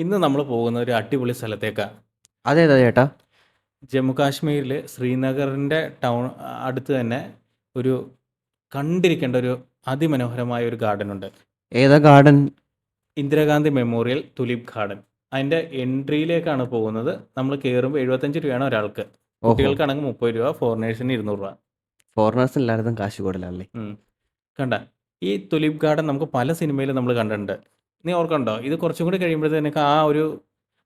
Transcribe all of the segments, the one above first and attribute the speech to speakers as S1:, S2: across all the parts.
S1: ഇന്ന് നമ്മൾ പോകുന്ന ഒരു അടിപൊളി സ്ഥലത്തേക്കാണ്.
S2: അതേതാ ചേട്ടാ?
S1: ജമ്മു കാശ്മീരിൽ ശ്രീനഗറിൻ്റെ അടുത്ത് തന്നെ ഒരു കണ്ടിരിക്കേണ്ട ഒരു അതിമനോഹരമായ ഒരു ഗാർഡൻ ഉണ്ട്.
S2: ഏതാ garden?
S1: Indira Gandhi memorial tulip garden. അതിൻ്റെ എൻട്രിയിലേക്കാണ് പോകുന്നത്. നമ്മൾ കയറുമ്പോൾ 75 രൂപയാണ് ഒരാൾക്ക്.
S2: ഓഹോ,
S1: കുട്ടികൾക്കാണെങ്കിൽ 30 രൂപ, ഫോറിനേഴ്സിന് 200 രൂപ.
S2: ഫോറിനേഴ്സ് എല്ലായിടത്തും കാശ് കൂടുതലല്ലേ?
S1: ഉം. കണ്ട, ഈ തുലിപ് ഗാർഡൻ നമുക്ക് പല സിനിമയിലും നമ്മൾ കണ്ടിട്ടുണ്ട്. നീ ഓർക്കണ്ടോ? ഇത് കുറച്ചും കൂടി കഴിയുമ്പോഴത്തേക്ക്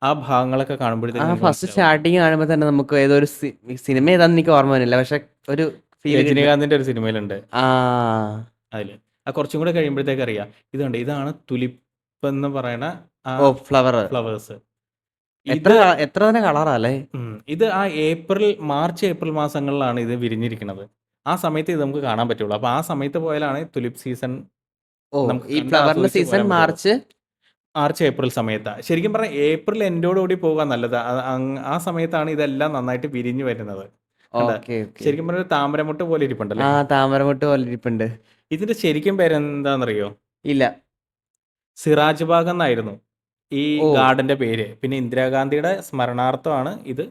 S1: ആ ഭാഗങ്ങളൊക്കെ
S2: ആ
S1: കാണുമ്പോഴത്തേക്ക് നിനക്ക്
S2: ഫസ്റ്റ്
S1: മനസ്സിലാവും.
S2: സ്റ്റാർട്ടിങ് കാണുമ്പോൾ തന്നെ നമുക്ക് ഏതോ ഒരു സിനിമ ഏതാന്ന് എനിക്ക് ഓർമ്മ വരുന്നില്ല, പക്ഷെ ഒരു ഫീൽ കിട്ടും.
S1: രജനീകാന്തിൻ്റെ ഒരു സിനിമയിലുണ്ട്
S2: ആ
S1: അതിൽ. ആ കുറച്ചും കൂടെ കഴിയുമ്പോഴത്തേക്ക് അറിയാം. ഇതാണ് തുലിപ്പ് എന്ന് പറയുന്ന ആ
S2: ഓ, ഫ്ലവർ.
S1: ഫ്ലവേഴ്സ്.
S2: എത്ര
S1: ഇത്
S2: എത്ര തന്നെ കളറാ അല്ലേ?
S1: ഇത് ആ മാർച്ച് ഏപ്രിൽ മാസങ്ങളിലാണ് ഇത് വിരിഞ്ഞിരിക്കുന്നത്. ആ സമയത്ത് ഇത് നമുക്ക് കാണാൻ പറ്റുള്ളൂ. അപ്പോൾ ആ സമയത്ത് പോയാലാണ് തുലിപ്പ് സീസൺ
S2: ഓ,
S1: നമുക്ക്
S2: ഈ
S1: കണ്ട്
S2: ഫ്ലവറിന്റെ
S1: ആസ്വദിച്ച്
S2: സീസൺ
S1: പോരാൻ പറ്റുള്ളൂ.
S2: മാർച്ച്.
S1: മാർച്ച് ഏപ്രിൽ സമയത്താണ് ശരിക്കും പറഞ്ഞാൽ. ഏപ്രിൽ എൻഡോടുകൂടി പോകാൻ നല്ലത്. ആ സമയത്താണ് ഇതെല്ലാം നന്നായിട്ട് വിരിഞ്ഞു വരുന്നത്. കണ്ട,
S2: ഓക്കെ ഓക്കെ.
S1: ശരിക്കും പറഞ്ഞാൽ താമരമുട്ട് പോലെ
S2: ആ
S1: ഇരിപ്പുണ്ടല്ലേ.
S2: താമരമുട്ട് പോലെ ഇരിപ്പുണ്ട്.
S1: ഇതിന്റെ ശരിക്കും പേരെന്താണെന്നറിയോ?
S2: ഇല്ല.
S1: സിറാജ് ബാഗ് എന്നായിരുന്നു ഈ
S2: ഓ,
S1: ഗാർഡന്റെ പേര്. പിന്നെ ഇന്ദിരാഗാന്ധിയുടെ സ്മരണാർത്ഥമാണ് ഇത്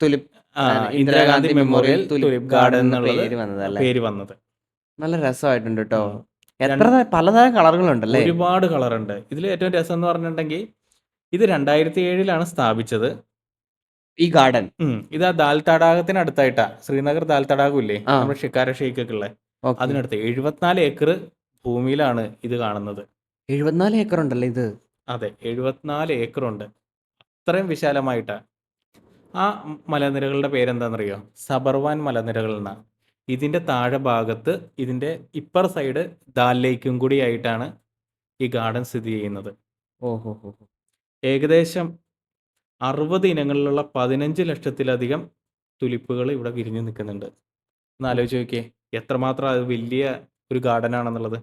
S2: tulip
S1: Indira Gandhi
S2: Indira Gandhi
S1: memorial
S2: tulip
S1: tulip
S2: garden
S1: garden
S2: എന്ന
S1: എന്നുള്ളത്
S2: പേര് വന്നതല്ലേ?
S1: പേര് വന്നത്.
S2: നല്ല രസമായിട്ടുണ്ട് കേട്ടോ.
S1: ഉം.
S2: എത്ര
S1: രണ്ട്
S2: പലതരം കളറുകളുണ്ടല്ലേ?
S1: ഒരുപാട് കളറുണ്ട്. ഇതിൽ ഏറ്റവും രസം എന്ന് പറഞ്ഞിട്ടുണ്ടെങ്കിൽ ഇത് 2007 സ്ഥാപിച്ചത്.
S2: ഈ ഗാർഡൻ.
S1: ഇത് ആ ദാൽ തടാകത്തിന് അടുത്തായിട്ടാ. ശ്രീനഗർ ദാൽ തടാകം ഇല്ലേ,
S2: ആ
S1: നമ്മുടെ ഷിക്കാര ഷെയ്ക്കൊക്കെ ഉള്ള
S2: ഓക്കെ.
S1: അതിനടുത്ത് 74 ഏക്കർ ഭൂമിയിലാണ് ഇത് കാണുന്നത്.
S2: 74 ഏക്കർ ഉണ്ടല്ലേ ഇത്?
S1: അതെ, 74 ഏക്കറുണ്ട്. അത്രയും വിശാലമായിട്ടാ. ആ മലനിരകളുടെ പേരെന്താണെന്നറിയോ? സബർവാൻ മലനിരകൾ എന്നാ. ഇതിൻ്റെ താഴെ ഭാഗത്ത് ഇതിൻ്റെ ഇപ്പർ സൈഡ് ദാൽ ലേക്കും കൂടി ആയിട്ടാണ് ഈ ഗാർഡൻ സ്ഥിതി ചെയ്യുന്നത്.
S2: ഓഹോ ഹോ.
S1: ഏകദേശം 60 ഇനങ്ങളിലുള്ള 15 ലക്ഷത്തിലധികം തുലിപ്പുകൾ ഇവിടെ വിരിഞ്ഞു നിൽക്കുന്നുണ്ട്. ഒന്ന്
S2: ഓ,
S1: ആലോചിച്ച് നോക്കിയേ, എത്രമാത്രം അത് വലിയ ഒരു ഗാർഡൻ ആണെന്നുള്ളത്.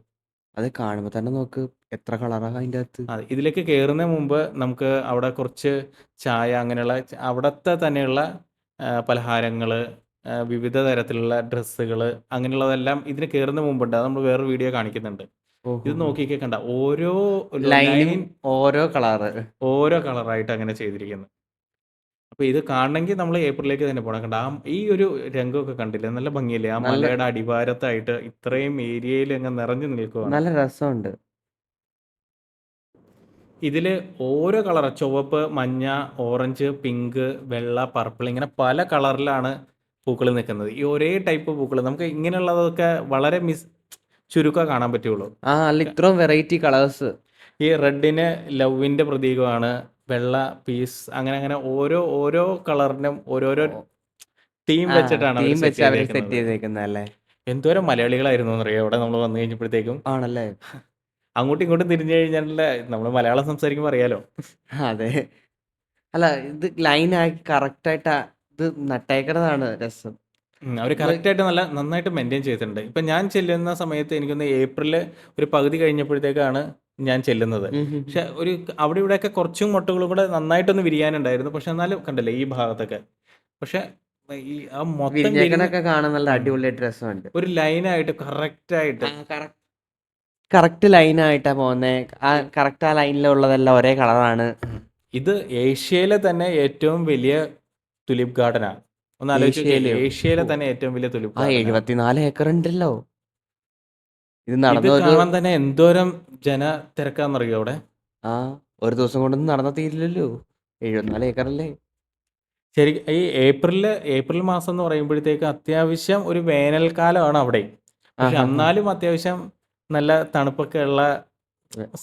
S2: അത് കാണുമ്പോ തന്നെ നോക്ക്, എത്ര കളറാ അതിൻ്റെ അകത്ത്.
S1: അതെ, ഇതിലേക്ക് കയറുന്നതിന് മുമ്പ് നമുക്ക് അവിടെ കുറച്ച് ചായ അങ്ങനെയുള്ള അവിടുത്തെ തന്നെയുള്ള പലഹാരങ്ങൾ, വിവിധ തരത്തിലുള്ള ഡ്രസ്സുകൾ, അങ്ങനെയുള്ളതെല്ലാം ഇതിന് കയറുന്ന മുമ്പുണ്ട്. അത് നമ്മൾ വേറൊരു വീഡിയോ കാണിക്കുന്നുണ്ട്.
S2: ഓഹോ
S1: ഇത് നോക്കിക്കേ, കണ്ട ഓരോ
S2: ലൈനും
S1: ലൈൻ
S2: ഓരോ കളറ്.
S1: ഓരോ കളറായിട്ട് അങ്ങനെ ചെയ്തിരിക്കുന്നത്. അപ്പോൾ ഇത് കാണണമെങ്കിൽ നമ്മൾ ഏപ്രിലേക്ക് തന്നെ പോകണം. കണ്ട ഈ ഒരു രംഗമൊക്കെ കണ്ടില്ലേ, നല്ല ഭംഗിയല്ലേ? ആ
S2: നല്ല
S1: മലയുടെ അടിവാരത്തായിട്ട് ഇത്രയും ഏരിയയിൽ അങ്ങ് നിറഞ്ഞു നിൽക്കുവാണ്.
S2: നല്ല രസമുണ്ട്.
S1: ഇതിൽ ഓരോ കളർ, ചുവപ്പ്, മഞ്ഞ, ഓറഞ്ച്, പിങ്ക്, വെള്ള, പർപ്പിൾ, ഇങ്ങനെ പല കളറിലാണ് പൂക്കൾ നിൽക്കുന്നത്. ഈ ഒരേ ടൈപ്പ് പൂക്കൾ നമുക്ക് ഇങ്ങനെയുള്ളതൊക്കെ വളരെ ചുരുക്കം കാണാൻ പറ്റുള്ളൂ.
S2: അല്ല, ഇത്രയും വെറൈറ്റി കളേഴ്സ്.
S1: ഈ റെഡിന് ലവിൻ്റെ പ്രതീകമാണ്, വെള്ള പീസ്, അങ്ങനെ അങ്ങനെ ഓരോ ഓരോ കളറിനും ഓരോരോ തീം വെച്ചിട്ടാണ് അവർ
S2: തീം
S1: സെറ്റ്
S2: വെച്ച് അവര് സെറ്റ്
S1: ചെയ്തേക്കുന്നത്.
S2: ചെയ്തേക്കുന്നല്ലേ?
S1: എന്തോരം മലയാളികളായിരുന്നു എന്നറിയോ അവിടെ നമ്മൾ വന്നു കഴിഞ്ഞപ്പോഴത്തേക്കും.
S2: ആണല്ലേ?
S1: അങ്ങോട്ടും ഇങ്ങോട്ടും തിരിഞ്ഞു കഴിഞ്ഞാൽ നമ്മൾ മലയാളം സംസാരിക്കുമ്പോൾ അറിയാലോ.
S2: അതെ. അല്ല, ഇത് ലൈനാക്കി കറക്റ്റായിട്ട് ഇത് നട്ടേക്കണതാണ് രസം.
S1: അവർ
S2: നമ്മള്
S1: കറക്റ്റായിട്ട് നന്നായിട്ട് മെയിൻറ്റെയിൻ ചെയ്തിട്ടുണ്ട്. ഇപ്പം ഞാൻ ചെല്ലുന്ന സമയത്ത് എനിക്കൊന്ന് ഏപ്രിൽ ഒരു പകുതി കഴിഞ്ഞപ്പോഴത്തേക്കാണ് ഞാൻ ചെല്ലുന്നത്.
S2: ഉം ഉം ഉം.
S1: പക്ഷെ അവിടെ ഇവിടെയൊക്കെ കുറച്ചും മുട്ടുകളും കൂടെ നന്നായിട്ടൊന്ന് വിരിയാനുണ്ടായിരുന്നു. പക്ഷെ എന്നാലും കണ്ടല്ലേ ഈ ഭാഗത്തൊക്കെ. പക്ഷെ ഈ ആ മൊത്തം
S2: വിരിഞ്ഞേക്കണൊക്കെ കാണാൻ നല്ല
S1: ഉം,
S2: അടിപൊളിയായിട്ട് രസമുണ്ട്.
S1: ഒരു ലൈനായിട്ട് കറക്റ്റായിട്ട്.
S2: കറക്റ്റ് ലൈനായിട്ടാ പോകുന്നേ. കറക്റ്റ് ആ ലൈനിലുള്ളതെല്ലാം ഒരേ കളറാണ്.
S1: ഇത് ഏഷ്യയിലെ തന്നെ ഏറ്റവും വലിയ തുലിപ് ഗാർഡനാണ്. ഒന്ന് ആലോചിച്ച് നോക്കിയേ,
S2: ഏഷ്യയിലെയോ?
S1: ഏഷ്യയിലെ
S2: ഓ,
S1: തന്നെ ഏറ്റവും വലിയ തുലിപ്
S2: ആ
S1: ഗാർഡനാണ്.
S2: 74 ഏക്കർ ഉണ്ടല്ലോ. ഇത്
S1: ഇത്
S2: നടന്നൊരു
S1: കാണാൻ തന്നെ എന്തോരം ജന തിരക്കാന്നറിയോ അവിടെ.
S2: ആ ഒരു ദിവസം കൊണ്ടൊന്നും നടന്ന തീരില്ലല്ലോ. 74 ഏക്കറല്ലേ?
S1: ശരി, ഈ ഏപ്രിൽ മാസം എന്ന് പറയുമ്പോഴത്തേക്ക് അത്യാവശ്യം ഒരു വേനൽക്കാലമാണ് അവിടെ. പക്ഷെ എന്നാലും അത്യാവശ്യം നല്ല തണുപ്പൊക്കെ ഉള്ള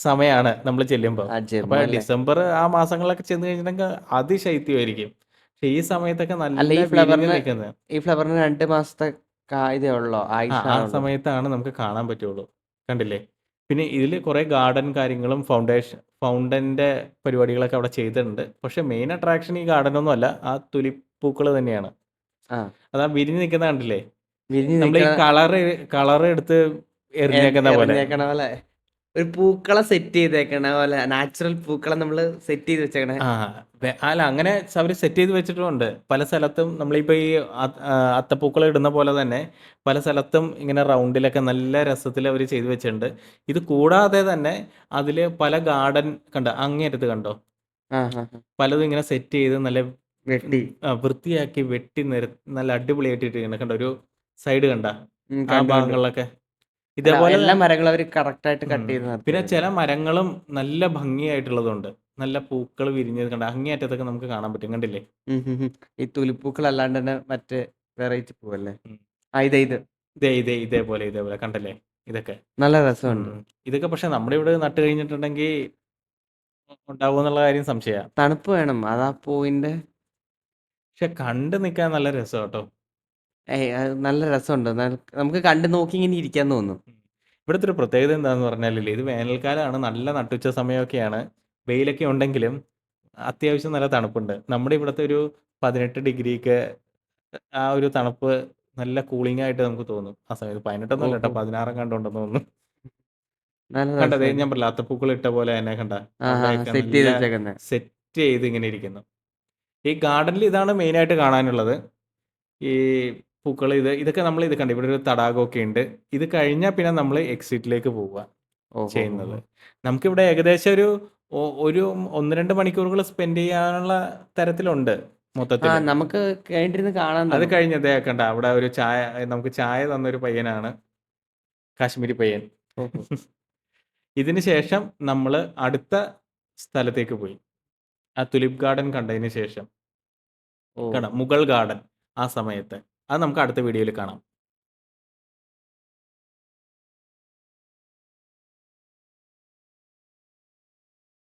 S1: സമയമാണ് നമ്മൾ ചെല്ലുമ്പോൾ.
S2: ജമ്മു
S1: അപ്പോൾ
S2: അല്ലേ?
S1: ഡിസംബർ ആ മാസങ്ങളിലൊക്കെ ചെന്ന് കഴിഞ്ഞിട്ടുണ്ടെങ്കിൽ അതിശൈത്യമായിരിക്കും. പക്ഷെ ഈ സമയത്തൊക്കെ
S2: അല്ല,
S1: നല്ല വിരിഞ്ഞ് നിൽക്കുന്നത്.
S2: ഈ ഫ്ലവറിന് 2 മാസത്തെ ഇതേ ഉള്ളോ,
S1: ആ
S2: ആയുസാണുള്ളൂ?
S1: സമയത്താണ് നമുക്ക് കാണാൻ പറ്റുള്ളൂ. കണ്ടില്ലേ? പിന്നെ ഇതിൽ കുറേ ഗാർഡൻ കാര്യങ്ങളും ഫൗണ്ടൻ്റെ പരിപാടികളൊക്കെ അവിടെ ചെയ്തിട്ടുണ്ട്. പക്ഷെ മെയിൻ അട്രാക്ഷൻ ഈ ഗാർഡനൊന്നും അല്ല, ആ തുലിപ്പൂക്കൾ തന്നെയാണ്.
S2: ആ
S1: അതാ വിരിഞ്ഞ് നിൽക്കുന്ന കണ്ടില്ലേ?
S2: വിരിഞ്ഞ്
S1: നമ്മൾ ഈ
S2: നിൽക്കണ
S1: കളർ എടുത്ത് എറിഞ്ഞേക്കുന്ന പോലെ.
S2: എറിഞ്ഞേക്കണ പോലെ, ഒരു പൂക്കളെ സെറ്റ് ചെയ്തേക്കണ പോലെ, നാച്ചുറൽ പൂക്കളെ നമ്മൾ സെറ്റ് ചെയ്ത് വെച്ചേക്കണേ.
S1: ആ അല്ല, അങ്ങനെ അവർ സെറ്റ് ചെയ്ത് വെച്ചിട്ടുമുണ്ട്. പല സ്ഥലത്തും നമ്മളിപ്പോൾ ഈ അത്തപ്പൂക്കൾ ഇടുന്ന പോലെ തന്നെ പല സ്ഥലത്തും ഇങ്ങനെ റൗണ്ടിലൊക്കെ നല്ല രസത്തിൽ അവർ ചെയ്തു വെച്ചിട്ടുണ്ട്. ഇത് കൂടാതെ തന്നെ അതിൽ പല ഗാർഡൻ കണ്ടോ, അങ്ങേയറ്റത്ത് കണ്ടോ,
S2: ആ, ആ, ആ.
S1: പലതും ഇങ്ങനെ സെറ്റ് ചെയ്ത് നല്ല
S2: വെട്ടി.
S1: വൃത്തിയാക്കി വെട്ടി നല്ല അടിപൊളിയായിട്ട് ഇട്ടിരിക്കുന്നത് കണ്ട. ഒരു സൈഡ് കണ്ട ആ
S2: കണ്ടു, കണ്ടു.
S1: ഭാഗങ്ങളിലൊക്കെ
S2: അല്ല,
S1: ഇതേപോലെ
S2: എല്ലാ മരങ്ങളും അവര് കറക്റ്റായിട്ട്
S1: ഉം.
S2: കട്ട് ചെയ്ത്
S1: പിന്നെ ചില
S2: നിർത്തിയിട്ടുണ്ട്.
S1: മരങ്ങളും നല്ല ഭംഗിയായിട്ടുള്ളതുണ്ട്. നല്ല പൂക്കൾ വിരിഞ്ഞത് കണ്ട. അങ്ങേയറ്റത്തൊക്കെ നമുക്ക് കാണാൻ പറ്റും. കണ്ടില്ലേ?
S2: ഈ തുലിപ്പൂക്കൾ അല്ലാണ്ട് തന്നെ മറ്റേ വെറൈറ്റി പൂവല്ലേ?
S1: ഉം.
S2: ആ, ഇത്.
S1: ഇതേപോലെ കണ്ടല്ലേ? ഇതൊക്കെ.
S2: നല്ല രസമുണ്ട്.
S1: ഇതൊക്കെ പക്ഷെ നമ്മുടെ ഇവിടെ നട്ട് കഴിഞ്ഞിട്ടുണ്ടെങ്കിൽ ഉണ്ടാവുമോ എന്നുള്ള കാര്യം സംശയ.
S2: തണുപ്പ് വേണം. അതാ പൂവിന്റെ.
S1: പക്ഷെ കണ്ട് നിൽക്കാൻ നല്ല രസം കേട്ടോ.
S2: അത് നല്ല രസമുണ്ട്. നമുക്ക് കണ്ട് നോക്കി ഇങ്ങനെ ഇരിക്കാൻ തോന്നും.
S1: ഇവിടുത്തെ ഒരു പ്രത്യേകത എന്താന്ന് പറഞ്ഞാലില്ലേ, ഇത് വേനൽക്കാലമാണ്, നല്ല നട്ടുച്ച സമയമൊക്കെയാണ്, വെയിലൊക്കെ ഉണ്ടെങ്കിലും അത്യാവശ്യം നല്ല തണുപ്പുണ്ട്. നമ്മുടെ ഇവിടുത്തെ ഒരു 18 ഡിഗ്രിയൊക്കെ ആ ഒരു തണുപ്പ് നല്ല കൂളിംഗ് ആയിട്ട് നമുക്ക് തോന്നും ആ സമയത്ത്. 18 ഒന്നും അല്ല കേട്ടോ,
S2: ഓഹോ!
S1: 16 കണ്ടുണ്ടെന്ന് തോന്നുന്നു.
S2: നല്ല
S1: കണ്ടതേ
S2: രസമുണ്ട്.
S1: ഞാൻ പറഞ്ഞില്ല, അത്തപ്പൂക്കൾ ഇട്ട പോലെ തന്നെ കണ്ട.
S2: ആ, ആ,
S1: അവിടെയൊക്കെ
S2: സെറ്റ്
S1: നല്ല
S2: ചെയ്ത് വെച്ചേക്കുന്നെ.
S1: സെറ്റ് ചെയ്ത് ഇങ്ങനെ ഇരിക്കുന്നു. ഈ ഗാർഡനിൽ ഇതാണ് മെയിനായിട്ട് കാണാനുള്ളത്. ഈ പൂക്കൾ ഇതൊക്കെ നമ്മൾ ഇത് കണ്ടു. ഇവിടെ ഒരു തടാകമൊക്കെ ഉണ്ട്. ഇത് കഴിഞ്ഞാൽ പിന്നെ നമ്മൾ എക്സിറ്റിലേക്ക് പോവുക ചെയ്യുന്നത്.
S2: ഓഹോഹോഹോ!
S1: നമുക്കിവിടെ ഏകദേശം ഒരു 1-2 മണിക്കൂറുകൾ സ്പെൻഡ് ചെയ്യാനുള്ള തരത്തിലുണ്ട്
S2: ആ,
S1: മൊത്തത്തിൽ.
S2: നമുക്ക് കഴിഞ്ഞിരുന്ന് കാണാൻ
S1: അത്
S2: തോന്നും.
S1: കഴിഞ്ഞ് ദേ കണ്ട അവിടെ ഒരു ചായ, നമുക്ക് ചായ തന്നൊരു പയ്യനാണ്, കാശ്മീരി പയ്യൻ.
S2: ഓഹോ!
S1: ഇതിന് ശേഷം നമ്മൾ അടുത്ത സ്ഥലത്തേക്ക് പോയി. ആ തുലിപ് ഗാർഡൻ കണ്ടതിന് ശേഷം
S2: ഓ!
S1: കണ്ട മുഗൾ ഗാർഡൻ ആ സമയത്ത്. അത് നമുക്ക് അടുത്ത വീഡിയോയിൽ കാണാം.